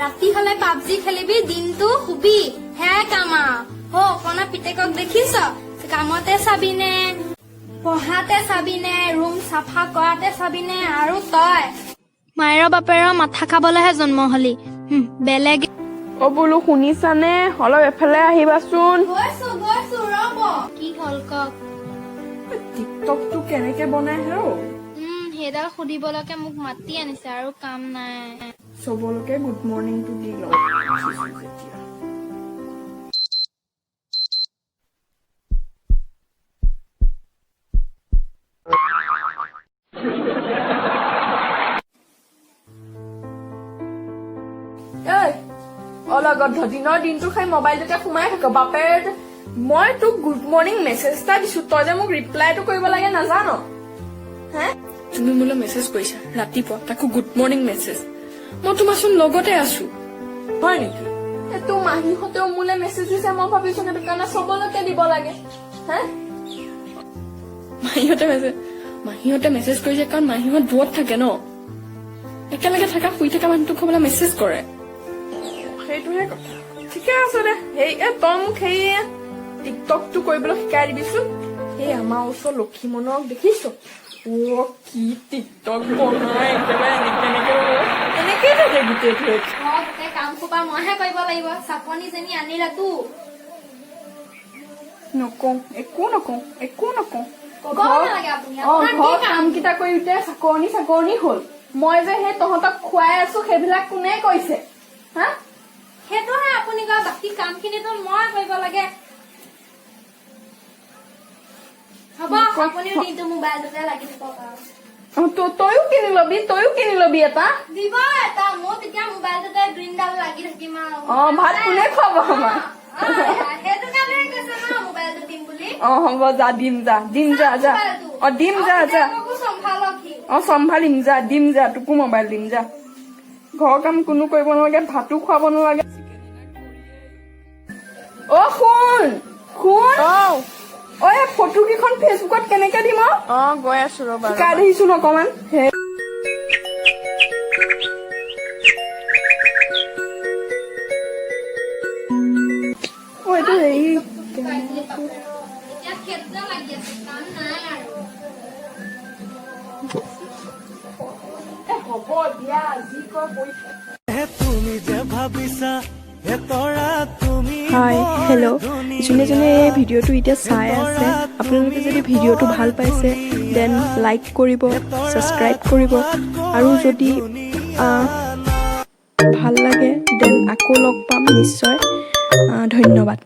ৰাতি হলে পাবজি খেলিবি দিনটো শুবি হে কামা হো কনা পিতেকক দেখিছ কামতে চাবিনে পঢ়াতে চাবিনে ৰুম চাফা কৰাতে চাবিনে আৰু তই মায়েৰ বাপেৰৰ মাথা খাবলেহে জন্ম হলি বেলেগ অ বোলো শুনিছানে অলপ এফালে আহিবাচোন গৈছো ৰব কি হল কক টিকটকটো কেনেকে বনাই হেৰ সেইডাল সুধিবলৈকে মোক মাতি আনিছে আৰু কাম নাই চবলৈকে গুড মৰ্ণিংটো দি লওঁ অলগত দিনৰ দিনটো খাই মোবাইলটোতে সোমাই থাক বাপেৰ মই তোক গুড মৰ্ণিং মেছেজ এটা দিছো তই যে মোক ৰিপ্লাইটো কৰিব লাগে নাজানো হে তুমি মোলৈ মেছেজ কৰিছা ৰাতিপুৱা তাকো গুড মৰ্ণিং মেছেজ মই তোমাৰচোন লগতে আছো হয় নেকি তোৰ মাহীহঁতেও মোলৈ মেছেজ দিছে মই ভাবিছো সেইটো কাৰণে চবলৈকে দিব লাগে হে মাহীহঁতে মেছেজ কৰিছে কাৰণ মাহীহঁত দূৰত থাকে ন একেলগে থাকা শুই থকা মানুহটোক ক'বলৈ মেছেজ কৰে সেইটোহে কথা ঠিকে আছে দে সেই তই মোক সেই টিকটকটো কৰিবলৈ শিকাই দিবিচোন সেই আমাৰ ওচৰ লক্ষীমনক দেখিছ অ কি টিকটক বনাই একেবাৰে এনেকেই থাকে গোটেইটোৱে কাম সোপা মইহে কৰিব লাগিব চাপনিজনী আনিলাতো নকওঁ একো নকওঁ ঘৰ কাম কেইটা কৰি উঠে চাকৰণি হল মই যে সেই তহঁতক খুৱাই আছো সেইবিলাক কোনে কৈছে হা সেইটোহে আপুনি কোৱা বাকী কাম খিনিতো মই কৰিব লাগে হ'ব আপুনিও দিনটো মোবাইলটোতে লাগি থাকক তইও কিনি লবি এটা দিব এটা মই তেতিয়া মোবাইলটোতে গ্ৰীণডাল লাগি থাকিম আৰু ভাত কোনে খুৱাব আমাৰ সেইটো কাৰণে কৈছে ন মোবাইলটো দিম বুলি হ'ব যা দিম যা দিম যা চম্ভালিম যা দিম যা তোকো মোবাইল দিম যা ঘৰৰ কাম কোনো কৰিব নালাগে ভাতো খুৱাব নালাগে শুন ফটো কেইখন ফেচবুকত কেনেকে দিম গৈ আছো ৰবা শিকাই দেখিছো অকমান এইটো হেৰি হ'ব দিয়া যি কয় তুমি যে ভাবিছা হাই হেল্ল' যোনে যোনে এই ভিডিঅ'টো এতিয়া চাই আছে আপোনালোকে যদি ভিডিঅ'টো ভাল পাইছে দেন লাইক কৰিব ছাবস্ক্ৰাইব কৰিব আৰু যদি ভাল লাগে দেন আকৌ লগ পাম নিশ্চয় ধন্যবাদ